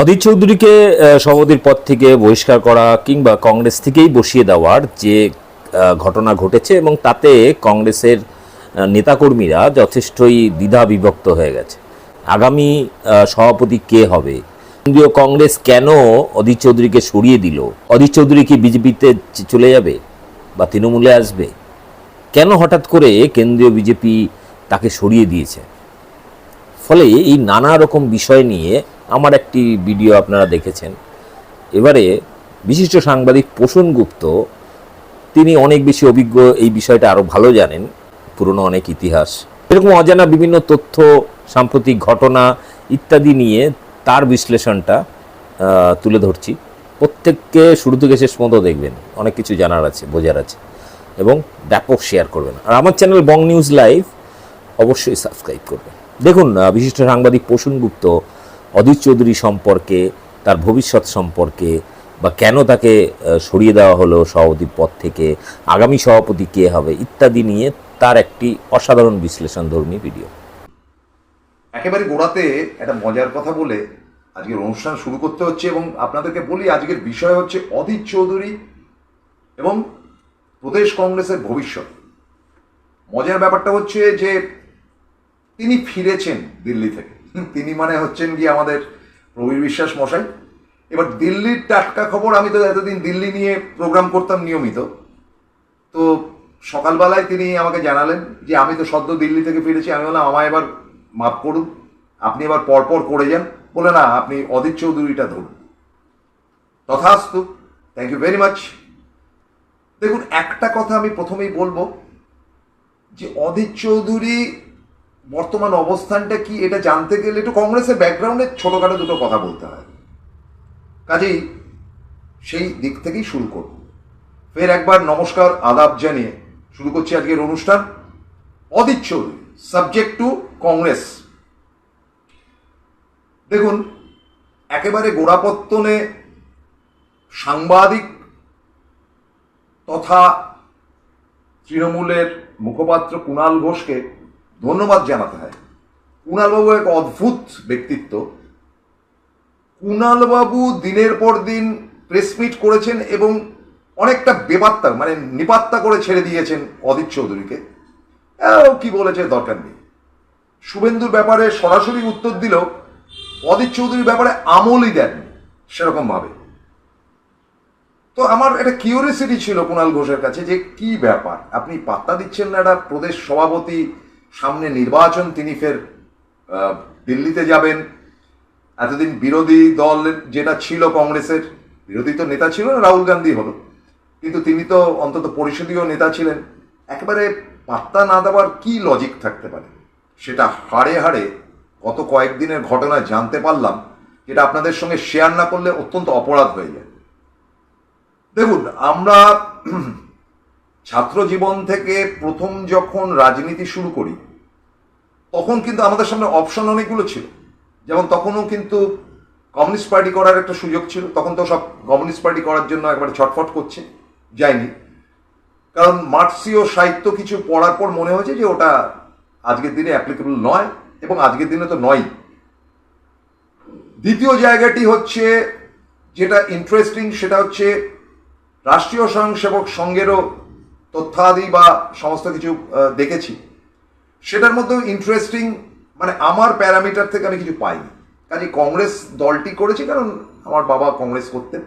অধীর চৌধুরীকে সভাপতির পদ থেকে বহিষ্কার করা কিংবা কংগ্রেস থেকেই বসিয়ে দেওয়ার যে ঘটনা ঘটেছে এবং তাতে কংগ্রেসের নেতাকর্মীরা যথেষ্টই দ্বিধা বিভক্ত হয়ে গেছে। আগামী সভাপতি কে হবে, কেন্দ্রীয় কংগ্রেস কেন অধীর চৌধুরীকে সরিয়ে দিল, অধীর চৌধুরী কি বিজেপিতে চলে যাবে বা তৃণমূলে আসবে, কেন হঠাৎ করে কেন্দ্রীয় বিজেপি তাকে সরিয়ে দিয়েছে। ফলে এই নানা রকম বিষয় নিয়ে আমার একটি ভিডিও আপনারা দেখেছেন। এবারে বিশিষ্ট সাংবাদিক প্রসূন গুপ্ত, তিনি অনেক বেশি অভিজ্ঞ, এই বিষয়টা আরও ভালো জানেন, পুরনো অনেক ইতিহাস, এরকম অজানা বিভিন্ন তথ্য, সাম্প্রতিক ঘটনা ইত্যাদি নিয়ে তার বিশ্লেষণটা তুলে ধরছি। প্রত্যেককে শুরু থেকে শেষ পর্যন্ত দেখবেন, অনেক কিছু জানার আছে, বোঝার আছে, এবং ব্যাপক শেয়ার করবেন। আর আমার চ্যানেল বং নিউজ লাইভ অবশ্যই সাবস্ক্রাইব করবেন। দেখুন, বিশিষ্ট সাংবাদিক প্রসূন গুপ্ত অধীর চৌধুরী সম্পর্কে, তার ভবিষ্যৎ সম্পর্কে, বা কেন তাকে সরিয়ে দেওয়া হলো সভাপতির পদ থেকে, আগামী সভাপতি কে হবে ইত্যাদি নিয়ে তার একটি অসাধারণ বিশ্লেষণধর্মী ভিডিও। একেবারে গোড়াতে একটা মজার কথা বলে আজকের অনুষ্ঠান শুরু করতে হচ্ছে, এবং আপনাদেরকে বলি আজকের বিষয় হচ্ছে অধীর চৌধুরী এবং প্রদেশ কংগ্রেসের ভবিষ্যৎ। মজার ব্যাপারটা হচ্ছে যে তিনি ফিরেছেন দিল্লি থেকে। তিনি মানে হচ্ছেন কি আমাদের প্রবীর বিশ্বাস মশাই। এবার দিল্লির টাটকা খবর, আমি তো এতদিন দিল্লি নিয়ে প্রোগ্রাম করতাম নিয়মিত, তো সকালবেলায় তিনি আমাকে জানালেন যে আমি তো সদ্য দিল্লি থেকে ফিরেছি। আমি বললাম আমায় এবার মাফ করুন, আপনি এবার পরপর করে যান। বলে না, আপনি অধীর চৌধুরীটা ধরুন। তথাস্তু, থ্যাংক ইউ ভেরি মাচ। দেখুন, একটা কথা আমি প্রথমেই বলবো যে অধীর চৌধুরী বর্তমান অবস্থানটা কি, এটা জানতে গেলে একটু কংগ্রেসের ব্যাকগ্রাউন্ডে ছোটোখাটো দুটো কথা বলতে হয়। কাজেই সেই দিক থেকেই শুরু করব। ফের একবার নমস্কার আদাব জানিয়ে শুরু করছি আজকের অনুষ্ঠান। Adhir Chowdhury, subject to Congress. দেখুন, একেবারে গোড়াপত্তনে সাংবাদিক তথা তৃণমূলের মুখপাত্র কুণাল ঘোষকে ধন্যবাদ জানাতে হয়। কুণালবাবু এক অদ্ভুত ব্যক্তিত্ব। কুণালবাবু দিনের পর দিন প্রেস মিট করেছেন এবং অনেকটা বেপাত্তা, মানে নিপাত্তা করে ছেড়ে দিয়েছেন অধীর চৌধুরীকে। কি বলেছে দরকার নেই। শুভেন্দুর ব্যাপারে সরাসরি উত্তর দিলেও অধীর চৌধুরীর ব্যাপারে আমলই দেননি সেরকম ভাবে। তো আমার একটা কিউরিয়াসিটি ছিল কুণাল ঘোষের কাছে যে কি ব্যাপার, আপনি পাত্তা দিচ্ছেন না একটা প্রদেশ সভাপতি, সামনে নির্বাচন, তিনি ফের দিল্লিতে যাবেন। এতদিন বিরোধী দল যেটা ছিল কংগ্রেসের, বিরোধী তো নেতা ছিল না, রাহুল গান্ধী হলো, কিন্তু তিনি তো অন্তত পরিষদীয় নেতা ছিলেন। একেবারে পাত্তা না দেওয়ার কি লজিক থাকতে পারে, সেটা হাড়ে হাড়ে গত কয়েকদিনের ঘটনা জানতে পারলাম, যেটা আপনাদের সঙ্গে শেয়ার না করলে অত্যন্ত অপরাধ হয়ে যায়। দেখুন, আমরা ছাত্র জীবন থেকে প্রথম যখন রাজনীতি শুরু করি, তখন কিন্তু আমাদের সামনে অপশন অনেকগুলো ছিল। যেমন তখনও কিন্তু কমিউনিস্ট পার্টি করার একটা সুযোগ ছিল, তখন তো সব কমিউনিস্ট পার্টি করার জন্য একবারে ছটফট করছে, যায়নি। কারণ মার্ক্সীয় সাহিত্য কিছু পড়ার পর মনে হয়েছে যে ওটা আজকের দিনে অ্যাপ্লিকেবল নয়, এবং আজকের দিনে তো নয়। দ্বিতীয় জায়গাটি হচ্ছে যেটা ইন্টারেস্টিং, সেটা হচ্ছে রাষ্ট্রীয় স্বয়ংসেবক সংঘেরও তথ্যাদি বা সমস্ত কিছু দেখেছি। সেটার মধ্যেও ইন্টারেস্টিং, মানে আমার প্যারামিটার থেকে আমি কিছু পাইনি। কাজে কংগ্রেস দলটি করেছি কারণ আমার বাবা কংগ্রেস করতেন,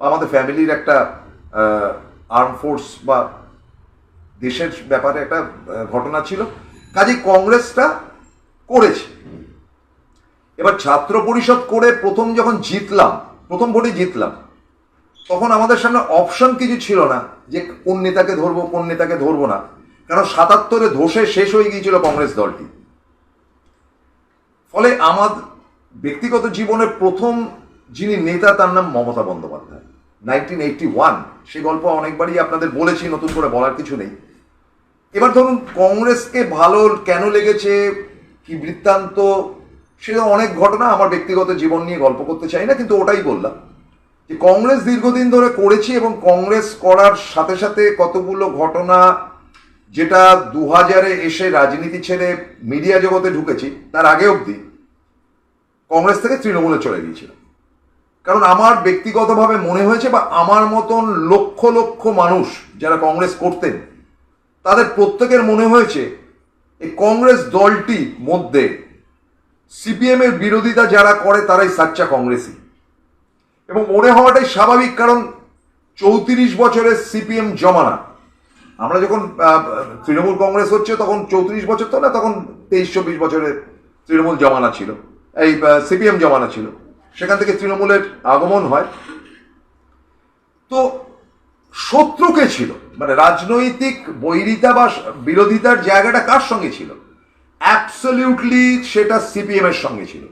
বা আমাদের ফ্যামিলির একটা আর্ম ফোর্স বা দেশের ব্যাপারে একটা ঘটনা ছিল, কাজে কংগ্রেসটা করেছি। এবার ছাত্র পরিষদ করে প্রথম যখন জিতলাম, প্রথম ভোটে জিতলাম, তখন আমাদের সামনে অপশন কিছু ছিল না যে কোন নেতাকে ধরবো কোন নেতাকে ধরবো না, কারণ ৭৭-এ ধসে শেষ হয়ে গিয়েছিল কংগ্রেস দলটি। ফলে আমার ব্যক্তিগত জীবনের প্রথম যিনি নেতা, তার নাম মমতা বন্দ্যোপাধ্যায়। 1981, সেই গল্প অনেকবারই আপনাদের বলেছি, নতুন করে বলার কিছু নেই। এবার ধরুন, কংগ্রেসকে ভালো কেন লেগেছে, কি বৃত্তান্ত, সেটা অনেক ঘটনা, আমার ব্যক্তিগত জীবন নিয়ে গল্প করতে চাই না, কিন্তু ওটাই বললাম যে কংগ্রেস দীর্ঘদিন ধরে করেছি, এবং কংগ্রেস করার সাথে সাথে কতগুলো ঘটনা, যেটা 2000-এ এসে রাজনীতি ছেড়ে মিডিয়া জগতে ঢুকেছি, তার আগে অবধি কংগ্রেস থেকে তৃণমূলে চলে গিয়েছিল। কারণ আমার ব্যক্তিগতভাবে মনে হয়েছে, বা আমার মতন লক্ষ লক্ষ মানুষ যারা কংগ্রেস করতেন তাদের প্রত্যেকের মনে হয়েছে এই কংগ্রেস দলটি মধ্যে সিপিএম এর বিরোধিতা যারা করে তারাই সাচ্চা কংগ্রেসী। এবং মনে হওয়াটাই স্বাভাবিক, কারণ 34 বছরের সিপিএম জমানা। আমরা যখন তৃণমূল কংগ্রেস হচ্ছে তখন 34 বছর তো না, তখন 23-24 বছরের তৃণমূল জমানা ছিল, এই সিপিএম জমানা ছিল, সেখান থেকে তৃণমূলের আগমন হয়। তো শত্রুকে ছিল, মানে রাজনৈতিক বৈরিতা বা বিরোধিতার জায়গাটা কার সঙ্গে ছিল? অ্যাবসলিউটলি সেটা সিপিএম এর সঙ্গে ছিল।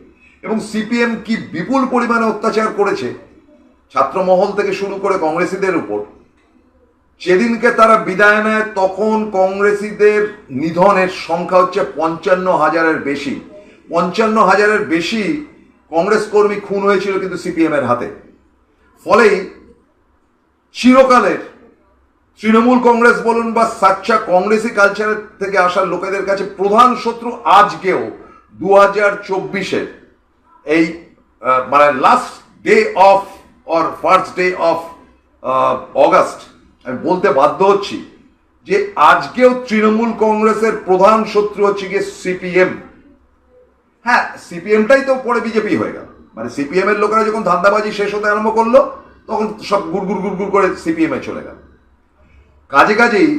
এবং সিপিএম কি বিপুল পরিমাণে অত্যাচার করেছে ছাত্রমহল থেকে শুরু করে কংগ্রেসীদের উপর। যেদিনকে তারা বিদায় নেয় তখন কংগ্রেসীদের নিধনের সংখ্যা হচ্ছে 55,000-এর বেশি। 55,000-এর বেশি কংগ্রেস কর্মী খুন হয়েছিল কিন্তু সিপিএম এর হাতে। ফলেই চিরকালের তৃণমূল কংগ্রেস বলুন বা সাচ্চা কংগ্রেসি কালচার থেকে আসা লোকেদের কাছে প্রধান শত্রু আজকেও 2024-এর এই মানে last day of or first day of August আমি বলতে বাধ্য হচ্ছি যে আজকেও তৃণমূল কংগ্রেসের প্রধান শত্রু হচ্ছে গিয়ে সিপিএম। হ্যাঁ, সিপিএমটাই তো পরে বিজেপি হয়ে গেল। মানে সিপিএম এর লোকেরা যখন ধান্দাবাজি শেষ হতে আরম্ভ করলো তখন সব গুড়গুড় করে সিপিএম এ চলে গেল। কাজেই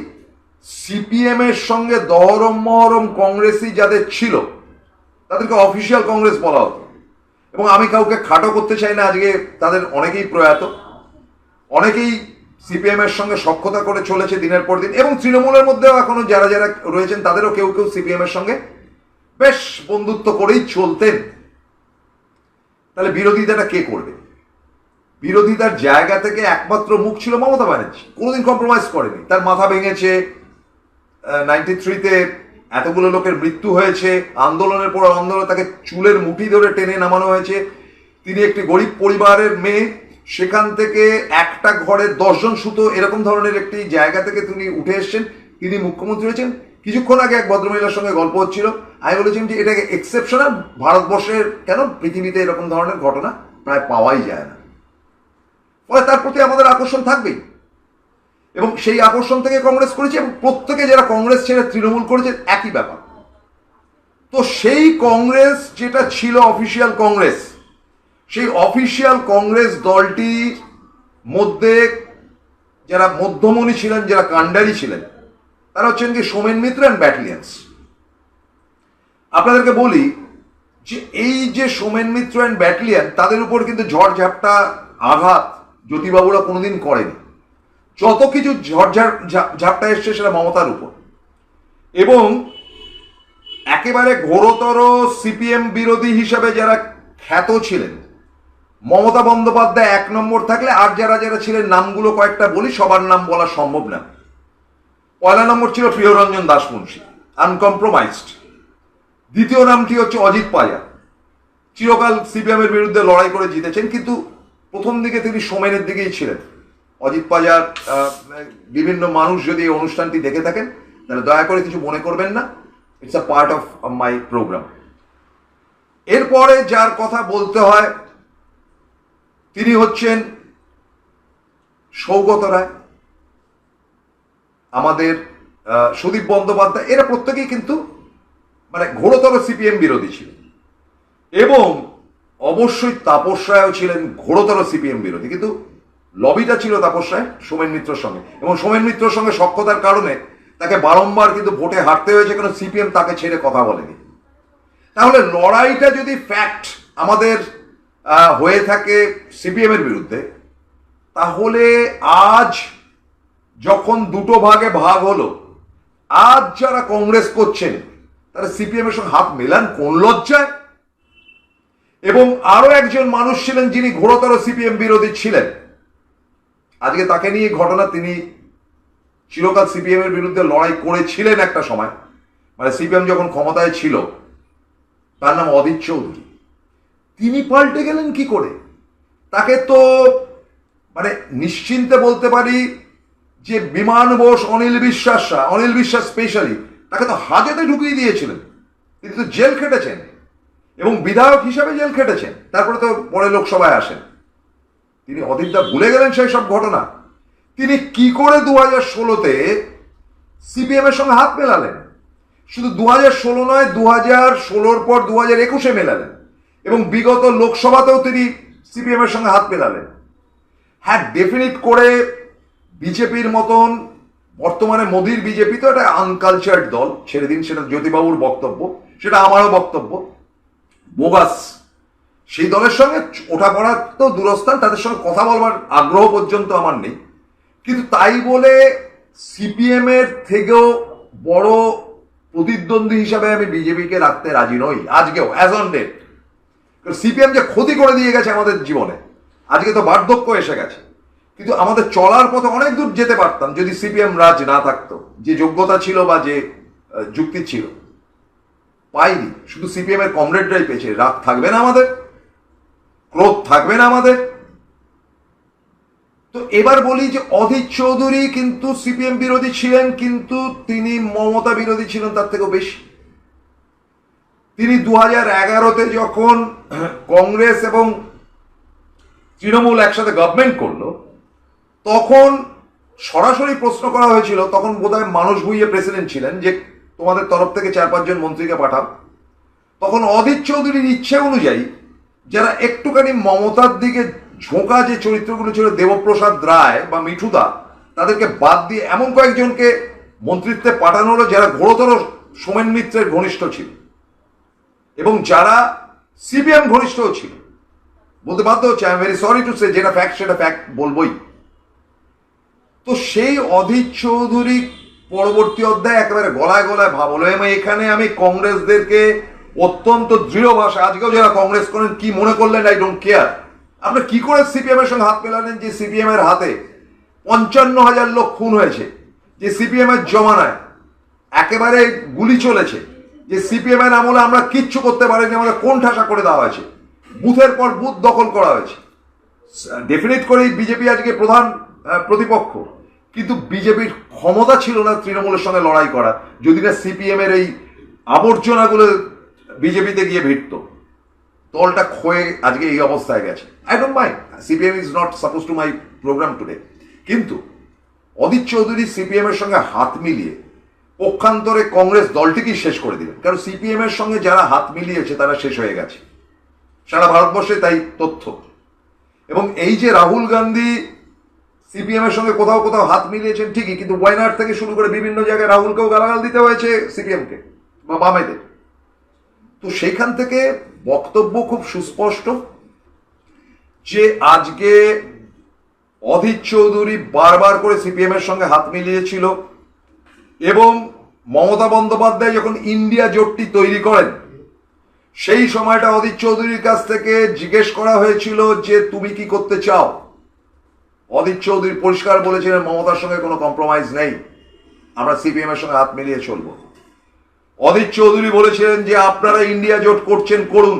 সিপিএম এর সঙ্গে দহরম মহরম কংগ্রেসি যাদের ছিল তাদেরকে অফিসিয়াল কংগ্রেস বলা হতো। এবং আমি কাউকে খাটো করতে চাই না, আজকে তাদের অনেকেই প্রয়াত, অনেকেই সিপিএম এর সঙ্গে সখ্যতা করে চলেছে দিনের পর দিন। এবং তৃণমূলের মধ্যেও এখনো যারা যারা রয়েছেন তাদেরও কেউ কেউ সিপিএম এর সঙ্গে বেশ বন্ধুত্ব করেই চলতেন। তাহলে বিরোধিতাটা কে করবে? বিরোধিতার জায়গা থেকে একমাত্র মুখ ছিল মমতা ব্যানার্জি। কোনোদিন কম্প্রোমাইজ করেনি। তার মাথা ভেঙেছে, 93-তে এতগুলো লোকের মৃত্যু হয়েছে, আন্দোলনের পর আন্দোলনে তাকে চুলের মুঠি ধরে টেনে নামানো হয়েছে। তিনি একটি গরিব পরিবারের মেয়ে, সেখান থেকে একটা ঘরে 10 জন সুতো এরকম ধরনের একটি জায়গা থেকে তিনি উঠে এসেছেন, তিনি মুখ্যমন্ত্রী হয়েছেন। কিছুক্ষণ আগে এক ভদ্রমহিলার সঙ্গে গল্প হচ্ছিল, আমি বলেছিলাম যে এটাকে এক্সেপশনাল, ভারতবর্ষের কেন পৃথিবীতে এরকম ধরনের ঘটনা প্রায় পাওয়াই যায় না। ফলে তার প্রতি আমাদের আকর্ষণ থাকবেই, এবং সেই আকর্ষণ থেকে কংগ্রেস করেছে। এবং প্রত্যেকে যারা কংগ্রেস ছেড়ে তৃণমূল করেছে একই ব্যাপার। তো সেই কংগ্রেস যেটা ছিল অফিসিয়াল কংগ্রেস, সেই অফিসিয়াল কংগ্রেস দলটির মধ্যে যারা মধ্যমণি ছিলেন, যারা কাণ্ডারি ছিলেন, তারা হচ্ছেন কি সোমেন মিত্র অ্যান্ড ব্যাটালিয়ান্স। আপনাদেরকে বলি যে এই যে সোমেন মিত্র অ্যান্ড ব্যাটালিয়ান, তাদের উপর কিন্তু ঝড় ঝাপটা আঘাত জ্যোতিবাবুরা কোনোদিন করেনি। যত কিছু ঝড় ঝাপটা এসছে সেটা মমতার উপর। এবং একেবারে ঘোরতর সিপিএম বিরোধী হিসাবে যারা খ্যাত ছিলেন, মমতা বন্দ্যোপাধ্যায় 1 নম্বর থাকলে আর যারা যারা ছিলেন নামগুলো কয়েকটা বলি, সবার নাম বলা সম্ভব না। 1 নম্বর ছিল প্রিয়রঞ্জন দাশমুন্সী, আনকম্প্রোমাইজড। দ্বিতীয় নামটি হচ্ছে অজিত পাজা, চিরকাল সিপিএম এর বিরুদ্ধে লড়াই করে জিতেছেন, কিন্তু প্রথম দিকে তিনি সোমেনের দিকেই ছিলেন। অজিত পাজার বিভিন্ন মানুষ যদি এই অনুষ্ঠানটি দেখে থাকেন তাহলে দয়া করে কিছু মনে করবেন না, it's a part of my programme. এরপরে যার কথা বলতে হয় তিনি হচ্ছেন সৌগত রায়, আমাদের সুদীপ বন্দ্যোপাধ্যায়। এরা প্রত্যেকেই কিন্তু মানে ঘোরতর সিপিএম বিরোধী ছিল। এবং অবশ্যই তাপস রায়ও ছিলেন ঘোরতর সিপিএম বিরোধী, কিন্তু লবিটা ছিল তাপস রায় সোমেন মিত্রর সঙ্গে। এবং সোমেন মিত্রর সঙ্গে সখ্যতার কারণে তাকে বারংবার কিন্তু ভোটে হারতে হয়েছে, কারণ সিপিএম তাকে ছেড়ে কথা বলেনি। তাহলে লড়াইটা যদি ফ্যাক্ট আমাদের হয়ে থাকে সিপিএম এর বিরুদ্ধে, তাহলে আজ যখন দুটো ভাগে ভাগ হলো, আজ যারা কংগ্রেস করছেন তারা সিপিএম এর সঙ্গে হাত মেলান কোন লজ্জায়? এবং আরো একজন মানুষ ছিলেন যিনি ঘোরতর সিপিএম বিরোধী ছিলেন, আজকে তাকে নিয়ে ঘটনা। তিনি চিরকাল সিপিএম এর বিরুদ্ধে লড়াই করেছিলেন একটা সময়, মানে সিপিএম যখন ক্ষমতায় ছিল। তার নাম অদিত চৌধুরী। তিনি পাল্টে গেলেন কি করে? তাকে তো মানে নিশ্চিন্তে বলতে পারি যে বিমান বোস, অনিল বিশ্বাস স্পেশালি, তাকে তো হাজতে ঢুকিয়ে দিয়েছিলেন। তিনি তো জেল খেটেছেন এবং বিধায়ক হিসাবে জেল খেটেছেন, তারপরে তো পরে লোকসভায় আসেন। তিনি অধীরদা ভুলে গেলেন সেই সব ঘটনা? তিনি কি করে 2016-তে সিপিএম এর সঙ্গে হাত মেলালেন? শুধু 2016 নয়, 2016-র পর 2021-এ মেলালেন, এবং বিগত লোকসভাতেও তিনি সিপিএম এর সঙ্গে হাত মেলালেন। হ্যাঁ, ডেফিনিট করে বিজেপির মতন, বর্তমানে মোদির বিজেপি তো একটা আনকালচার্ড দল, ছেড়ে দিন, সেটা জ্যোতিবাবুর বক্তব্য, সেটা আমারও বক্তব্য, বোগাস। সেই দলের সঙ্গে ওঠা পড়া তো দূরস্থান, তাদের সঙ্গে কথা বলবার আগ্রহ পর্যন্ত আমার নেই। কিন্তু তাই বলে সিপিএম এর থেকেও বড় প্রতিদ্বন্দ্বী হিসাবে আমি বিজেপিকে রাখতে রাজি নই আজকেও, অ্যাজ অন ডেট। সিপিএম যে ক্ষতি করে দিয়ে গেছে আমাদের জীবনে, আজকে তো বার্ধক্য এসে গেছে, কিন্তু আমাদের চলার পথে অনেক দূর যেতে পারতাম যদি সিপিএম রাজ না থাকতো। যে যোগ্যতা ছিল বা যে যুক্তি ছিল, পাইনি। শুধু সিপিএম এর কমরেডরাই পেয়েছে। রাগ থাকবে না আমাদের? ক্রোধ থাকবে না আমাদের? তো এবার বলি যে অধীর চৌধুরী কিন্তু সিপিএম বিরোধী ছিলেন, কিন্তু তিনি মমতা বিরোধী ছিলেন তার থেকেও বেশি। তিনি 2011-তে যখন কংগ্রেস এবং তৃণমূল একসাথে গভর্নমেন্ট করলো, তখন সরাসরি প্রশ্ন করা হয়েছিল, তখন বোধহয় মানস ভুঁইয়া প্রেসিডেন্ট ছিলেন, যে তোমাদের তরফ থেকে 4-5 জন মন্ত্রীকে পাঠাও। তখন অধীর চৌধুরীর ইচ্ছে অনুযায়ী যারা একটুখানি মমতার দিকে ঝোঁকা যে চরিত্রগুলো ছিল, দেবপ্রসাদ রায় বা মিঠুদা, তাদেরকে বাদ দিয়ে এমন কয়েকজনকে মন্ত্রিত্বে পাঠানো হলো যারা ঘোরতর সোমেন মিত্রের ঘনিষ্ঠ ছিল এবং যারা সিপিএম ঘনিষ্ঠও ছিল। বলতে বাধ্য হচ্ছে, I am very sorry to say, যেটা ফ্যাক্ট সেটা ফ্যাক্ট বলবই। তো সেই অধীর চৌধুরী পরবর্তী অধ্যায়ে একেবারে গলায় গলায় ভাবলো, এবং এখানে আমি কংগ্রেসদেরকে অত্যন্ত দৃঢ় ভাষা, আজকেও যারা কংগ্রেস করেন কি মনে করলেন আই ডোন্ট কেয়ার, আপনারা কি করে সিপিএম এর সঙ্গে হাত মেলালেন? যে সিপিএম এর হাতে 55,000 লোক খুন হয়েছে, যে সিপিএম এর জমানায় একেবারে গুলি চলেছে, যে সিপিএম এর আমলে আমরা কিচ্ছু করতে পারিনি, আমাদের কোন ঠাসা করে দেওয়া হয়েছে, বুথের পর বুথ দখল করা হয়েছে। ডেফিনেট করেই বিজেপি আজকে প্রধান প্রতিপক্ষ, কিন্তু বিজেপির ক্ষমতা ছিল না তৃণমূলের সঙ্গে লড়াই করার, যদি না সিপিএম এর এই আবর্জনাগুলো বিজেপিতে গিয়ে ভিড়ত। দলটা ক্ষয়ে আজকে এই অবস্থায় গেছে। I don't mind, CPM is not suppose to my programme today, কিন্তু অধীর চৌধুরী সিপিএম এর সঙ্গে হাত মিলিয়ে পক্ষান্তরে কংগ্রেস দলটিকেই শেষ করে দিলেন। কারণ সিপিএম এর সঙ্গে যারা হাত মিলিয়েছে তারা শেষ হয়ে গেছে সারা ভারতবর্ষে, তাই তথ্য। এবং এই যে রাহুল গান্ধী সিপিএম এর সঙ্গে কোথাও কোথাও হাত মিলিয়েছেন ঠিকই, কিন্তু ওয়াইনাড থেকে শুরু করে বিভিন্ন জায়গায় রাহুলকেও গালাগাল দিতে হয়েছে সিপিএমকে বা বামেদের। তো সেইখান থেকে বক্তব্য খুব সুস্পষ্ট যে আজকে অধীর চৌধুরী বারবার করে সিপিএম এর সঙ্গে হাত মিলিয়েছিল, এবং মমতা বন্দ্যোপাধ্যায় যখন ইন্ডিয়া জোটটি তৈরি করেন সেই সময়টা অধীর চৌধুরীর কাছ থেকে জিজ্ঞেস করা হয়েছিল যে তুমি কি করতে চাও। অধীর চৌধুরী পরিষ্কার বলেছিলেন মমতার সঙ্গে কোনো কম্প্রোমাইজ নেই, আমরা সিপিএম এর সঙ্গে হাত মিলিয়ে চলবো। অধীর চৌধুরী বলেছিলেন যে আপনারা ইন্ডিয়া জোট করছেন করুন,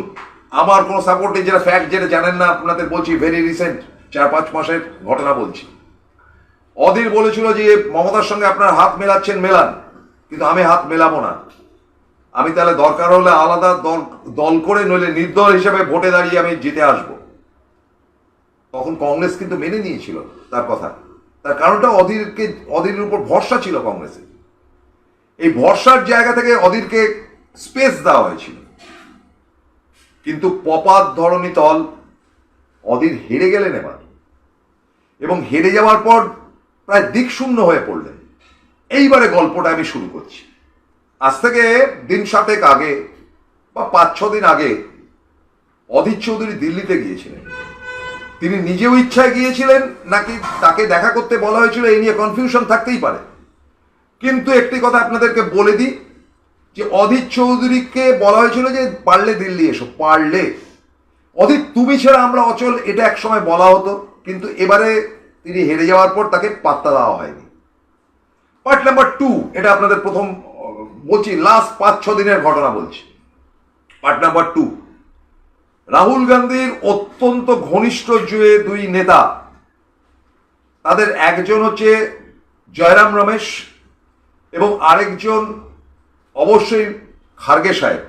আমার কোনো সাপোর্ট নেই। যেটা ফ্যাক্ট, যেটা জানেন না আপনাদের বলছি, ভেরি রিসেন্ট 4-5 মাসের ঘটনা বলছি। অধীর বলেছিল যে মমতার সঙ্গে আপনারা হাত মেলাচ্ছেন মেলান, কিন্তু আমি হাত মেলাবো না, আমি তাহলে দরকার হলে আলাদা দল করে, নইলে নির্দল হিসেবে ভোটে দাঁড়িয়ে আমি জিতে আসব। তখন কংগ্রেস কিন্তু মেনে নিয়েছিল তার কথা। তার কারণটা অধীরের উপর ভরসা ছিল কংগ্রেসের। এই ভরসার জায়গা থেকে অধীরকে স্পেস দেওয়া হয়েছিল, কিন্তু পপাত ধরণী তল অধীর হেরে গেলেন এবার, এবং হেরে যাওয়ার পর প্রায় দিকশূন্য হয়ে পড়লেন। এইবারে গল্পটা আমি শুরু করছি। আজ থেকে দিন 7 আগে বা 5-6 দিন আগে অধীর চৌধুরী দিল্লিতে গিয়েছিলেন। তিনি নিজেও ইচ্ছায় গিয়েছিলেন নাকি তাকে দেখা করতে বলা হয়েছিল, এই নিয়ে কনফিউশন থাকতেই পারে। কিন্তু একটি কথা আপনাদেরকে বলে দিই যে অধীর চৌধুরীকে বলা হয়েছিল যে পারলে দিল্লি এসো, পারলে। অধীর তুমি ছাড়া আমরা অচল, এটা একসময় বলা হতো, কিন্তু এবারে তিনি হেরে যাওয়ার পর তাকে পাত্তা দেওয়া হয়নি। পার্ট নাম্বার 2, এটা আপনাদের প্রথম বলছি, লাস্ট 5-6 দিনের ঘটনা বলছি। পার্ট নাম্বার 2, রাহুল গান্ধীর অত্যন্ত ঘনিষ্ঠ যে 2 নেতা, তাদের একজন হচ্ছে জয়রাম রমেশ এবং আরেকজন অবশ্যই খার্গে সাহেব,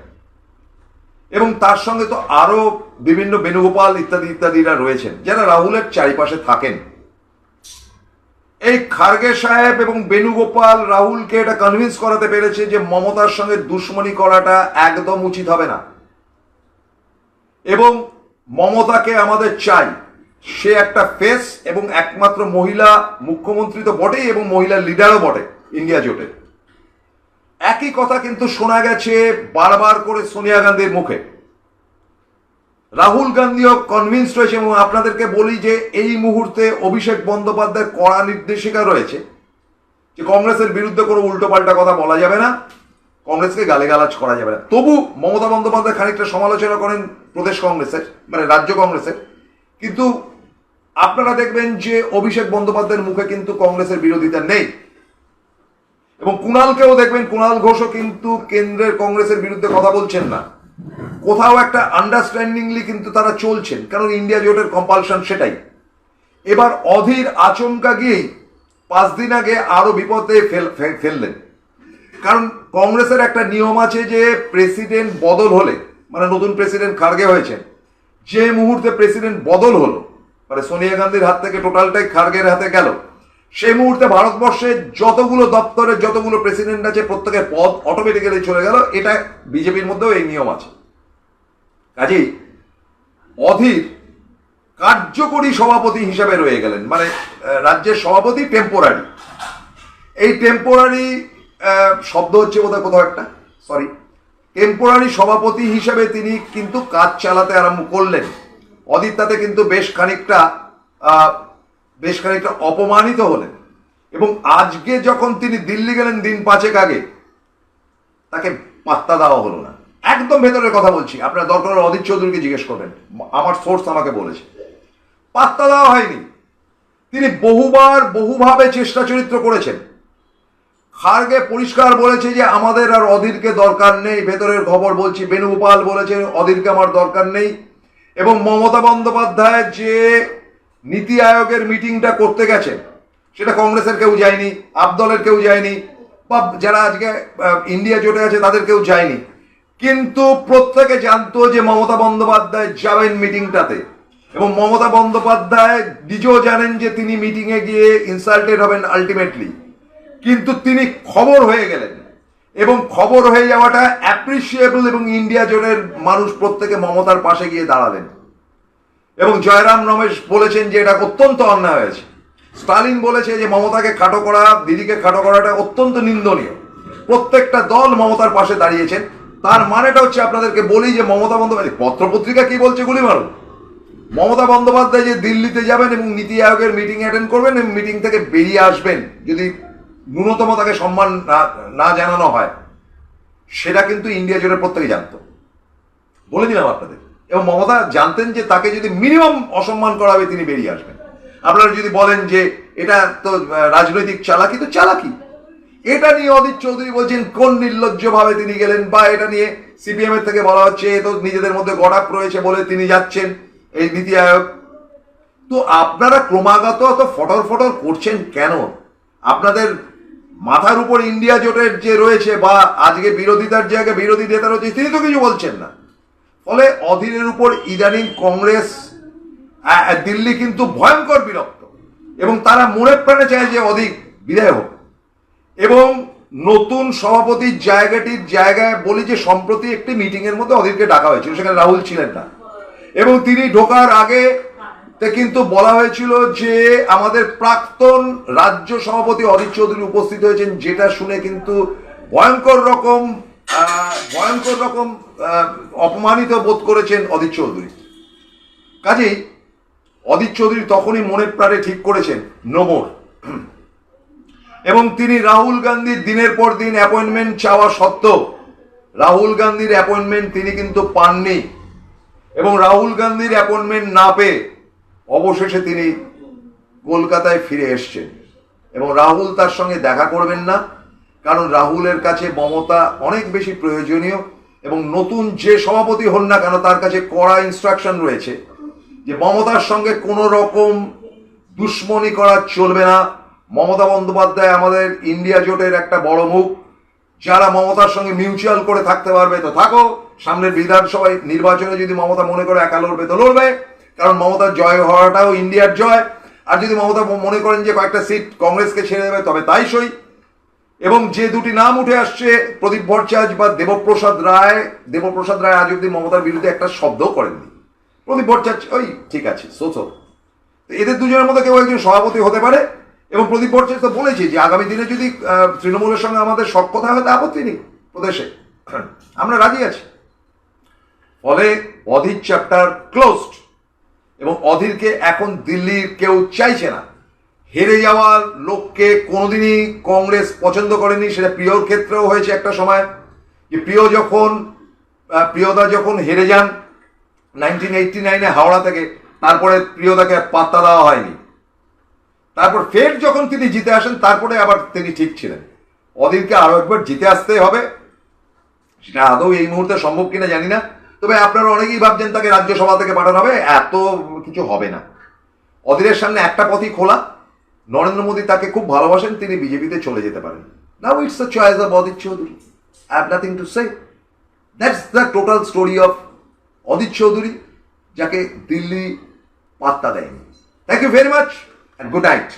এবং তার সঙ্গে তো আরো বিভিন্ন বেণুগোপাল ইত্যাদি ইত্যাদিরা রয়েছেন যারা রাহুলের চারিপাশে থাকেন, এই খার্গে সাহেব এবং বেণুগোপাল রাহুলকে এটা কনভিন্স করাতে পেরেছে যে মমতার সঙ্গে দুশ্মনী করাটা একদম উচিত হবে না এবং মমতাকে আমাদের চাই। সে একটা ফেস এবং একমাত্র মহিলা মুখ্যমন্ত্রী তো বটেই এবং মহিলা লিডারও বটে ইন্ডিয়া জোটে। একই কথা কিন্তু শোনা গেছে বারবার করে সোনিয়া গান্ধীর মুখে। রাহুল গান্ধীও কনভিন্স রয়েছে এবং আপনাদেরকে বলি যে এই মুহূর্তে অভিষেক বন্দ্যোপাধ্যায়ের কড়া নির্দেশিকা রয়েছে যে কংগ্রেসের বিরুদ্ধে কোনো উল্টোপাল্টা কথা বলা যাবে না, কংগ্রেসকে গালিগালাজ করা যাবে না। তবু মমতা বন্দ্যোপাধ্যায় খানিকটা সমালোচনা করেন প্রদেশ কংগ্রেসের, মানে রাজ্য কংগ্রেসের, কিন্তু আপনারা দেখবেন যে অভিষেক বন্দ্যোপাধ্যায়ের মুখে কিন্তু কংগ্রেসের বিরোধিতা নেই এবং কুণালকেও দেখবেন, কুণাল ঘোষও কিন্তু কেন্দ্রের কংগ্রেসের বিরুদ্ধে কথা বলছেন না, কোথাও একটা আন্ডারস্ট্যান্ডিংলি কিন্তু তারা চলছেন, কারণ ইন্ডিয়া জোটের কম্পালশন সেটাই। এবার অধীর আচমকা গিয়েই 5 দিন আগে আরো বিপদে ফেললেন, কারণ কংগ্রেসের একটা নিয়ম আছে যে প্রেসিডেন্ট বদল হলে, মানে নতুন প্রেসিডেন্ট খার্গে হয়েছেন, যে মুহূর্তে প্রেসিডেন্ট বদল হলো, মানে সোনিয়া গান্ধীর হাত থেকে টোটালটাই খার্গের হাতে গেল, সেই মুহূর্তে ভারতবর্ষে যতগুলো দপ্তরের যতগুলো প্রেসিডেন্ট আছে প্রত্যেকের পদ অটোমেটিক্যালি চলে গেল। এটা বিজেপির মধ্যেও এই নিয়ম আছে। কাজেই অধীর কার্যকরী সভাপতি হিসাবে রয়ে গেলেন, মানে রাজ্যের সভাপতি টেম্পোরারি। এই টেম্পোরারি শব্দ হচ্ছে বোধহয় কোথাও একটা, সরি, টেম্পোরারি সভাপতি হিসাবে তিনি কিন্তু কাজ চালাতে আরম্ভ করলেন। অধীর তাতে কিন্তু বেশ খানিকটা অপমানিত হলেন এবং আজকে যখন তিনি দিল্লি গেলেন দিন 5 আগে, তাকে পাত্তা দেওয়া হলো না। একদম ভেতরের কথা বলছি, আপনার দরকার অধীর চৌধুরীকে জিজ্ঞেস করবেন, আমার সোর্স আমাকে বলেছে পাত্তা দেওয়া হয়নি। তিনি বহুভাবে চেষ্টা চরিত্র করেছেন। খার্গে পরিষ্কার বলেছে যে আমাদের আর অধীরকে দরকার নেই, ভেতরের খবর বলছি, বেণুগোপাল বলেছে অধীরকে আমার দরকার নেই। এবং মমতা বন্দ্যোপাধ্যায় যে নীতি আয়োগের মিটিংটা করতে গেছেন সেটা কংগ্রেসের কেউ যায়নি, আবদলের কেউ যায়নি, বা যারা আজকে ইন্ডিয়া জোটে আছে তাদের কেউ যায়নি, কিন্তু প্রত্যেকে জানতো যে মমতা বন্দ্যোপাধ্যায় যাবেন মিটিংটাতে এবং মমতা বন্দ্যোপাধ্যায় নিজেও জানেন যে তিনি মিটিংয়ে গিয়ে ইনসাল্টেড হবেন আলটিমেটলি, কিন্তু তিনি খবর হয়ে গেলেন এবং খবর হয়ে যাওয়াটা অ্যাপ্রিসিয়েবল এবং ইন্ডিয়া জোটের মানুষ প্রত্যেকে মমতার পাশে গিয়ে দাঁড়ালেন এবং জয়রাম রমেশ বলেছেন যে এটা অত্যন্ত অন্যায় হয়েছে। স্টালিন বলেছে যে মমতাকে খাটো করা, দিদিকে খাটো করাটা অত্যন্ত নিন্দনীয়। প্রত্যেকটা দল মমতার পাশে দাঁড়িয়েছেন। তার মানেটা হচ্ছে আপনাদেরকে বলি যে মমতা বন্দ্যোপাধ্যায়, পত্রপত্রিকা কি বলছে গুলি মারুন, মমতা বন্দ্যোপাধ্যায় যে দিল্লিতে যাবেন এবং নীতি আয়োগের মিটিং অ্যাটেন্ড করবেন এবং মিটিং থেকে বেরিয়ে আসবেন যদি ন্যূনতম তাকে সম্মান না জানানো হয়, সেটা কিন্তু ইন্ডিয়া জোটের প্রত্যেকে জানতো, বলে দিলাম আপনাদের। এবং মমতা জানতেন যে তাকে যদি মিনিমাম অসম্মান করা হবে তিনি বেরিয়ে আসবেন। আপনারা যদি বলেন যে এটা তো রাজনৈতিক চালাকি, তো চালাকি। এটা নিয়ে অধীর চৌধুরী বলছেন কোন নির্লজ্জ ভাবে তিনি গেলেন, বা এটা নিয়ে সিপিএম এর থেকে বলা হচ্ছে তো নিজেদের মধ্যে গড়াপ রয়েছে বলে তিনি যাচ্ছেন এই নীতি আয়োগ। তো আপনারা ক্রমাগত অত ফটর করছেন কেন? আপনাদের মাথার উপর ইন্ডিয়া জোটের যে রয়েছে বা আজকে বিরোধিতার জায়গায় বিরোধী নেতা রয়েছে তিনি তো কিছু বলছেন না। ফলে অধীরের উপর ইদানিং কংগ্রেস, দিল্লি কিন্তু ভয়ঙ্কর বিরক্ত এবং তারা মনে প্রাণে চায় যে অধীর বিদায় হোক। এবং নতুন সভাপতির জায়গায় বলি যে সম্প্রতি একটি মিটিং এর মধ্যে অধীরকে ডাকা হয়েছিল, সেখানে রাহুল ছিলেন না এবং তিনি ঢোকার আগে কিন্তু বলা হয়েছিল যে আমাদের প্রাক্তন রাজ্য সভাপতি অধীর চৌধুরী উপস্থিত হয়েছেন, যেটা শুনে কিন্তু ভয়ঙ্কর রকম অপমানিত বোধ করেছেন অধীর চৌধুরী। কাজেই অধীর চৌধুরী তখনই মনে প্রাণে ঠিক করেছেন নো মোর, এবং তিনি রাহুল গান্ধীর দিনের পর দিন অ্যাপয়েন্টমেন্ট চাওয়া সত্ত্বেও রাহুল গান্ধীর অ্যাপয়েন্টমেন্ট তিনি কিন্তু পাননি এবং রাহুল গান্ধীর অ্যাপয়েন্টমেন্ট না পেয়ে অবশেষে তিনি কলকাতায় ফিরে এসছেন এবং রাহুল তার সঙ্গে দেখা করবেন না, কারণ রাহুলের কাছে মমতা অনেক বেশি প্রয়োজনীয় এবং নতুন যে সভাপতি হন না কেন তার কাছে কড়া ইনস্ট্রাকশন রয়েছে যে মমতার সঙ্গে কোনো রকম দুশ্মনী করা চলবে না। মমতা বন্দ্যোপাধ্যায় আমাদের ইন্ডিয়া জোটের একটা বড় মুখ, যারা মমতার সঙ্গে মিউচুয়াল করে থাকতে পারবে তো থাকো, সামনের বিধানসভায় নির্বাচনে যদি মমতা মনে করে একা লড়বে তো লড়বে, কারণ মমতার জয় হওয়াটাও ইন্ডিয়ার জয়। আর যদি মমতা মনে করেন যে কয়েকটা সিট কংগ্রেসকে ছেড়ে দেবে তবে তাই সই। এবং যে দুটি নাম উঠে আসছে, প্রদীপ ভট্টাচার্য বা দেবপ্রসাদ রায়, দেবপ্রসাদ রায় আজ অব্দি মমতার বিরুদ্ধে একটা শব্দও করেননি। প্রদীপ ভট্টাচার্য ওই ঠিক আছে সোচো, এদের দুজনের মধ্যে কেউ একজন সভাপতি হতে পারে। এবং প্রদীপ ভট্টাচার্য তো বলেছে যে আগামী দিনে যদি তৃণমূলের সঙ্গে আমাদের সখ্যতা হয় তা আপত্তি নেই, প্রদেশে আমরা রাজি আছি। ফলে অধীর চ্যাপ্টার ক্লোজড, এবং অধীরকে এখন দিল্লির কেউ চাইছে না। হেরে যাওয়ার লোককে কোনোদিনই কংগ্রেস পছন্দ করেনি, সেটা প্রিয়র ক্ষেত্রেও হয়েছে একটা সময়, যে প্রিয়দা যখন হেরে যান 1989-এ হাওড়া থেকে, তারপরে প্রিয়দাকে আর পাত্তা দেওয়া হয়নি। তারপর ফের যখন তিনি জিতে আসেন তারপরে আবার তিনি ঠিক ছিলেন। অধীরকে আরো একবার জিতে আসতে হবে, সেটা আদৌ এই মুহূর্তে সম্ভব কিনা জানি না। তবে আপনারা অনেকেই ভাবছেন তাকে রাজ্যসভা থেকে পাঠানো হবে, এত কিছু হবে না। অধীরের সামনে একটা পথই খোলা, নরেন্দ্র মোদী তাকে খুব ভালোবাসেন, তিনি বিজেপিতে চলে যেতে পারেন। Now it's the choice of Adhir Chowdhury, I have nothing to say. That's the total story of Adhir Chowdhury, যাকে দিল্লি পাত্তা দেয়নি। Thank you very much and good night.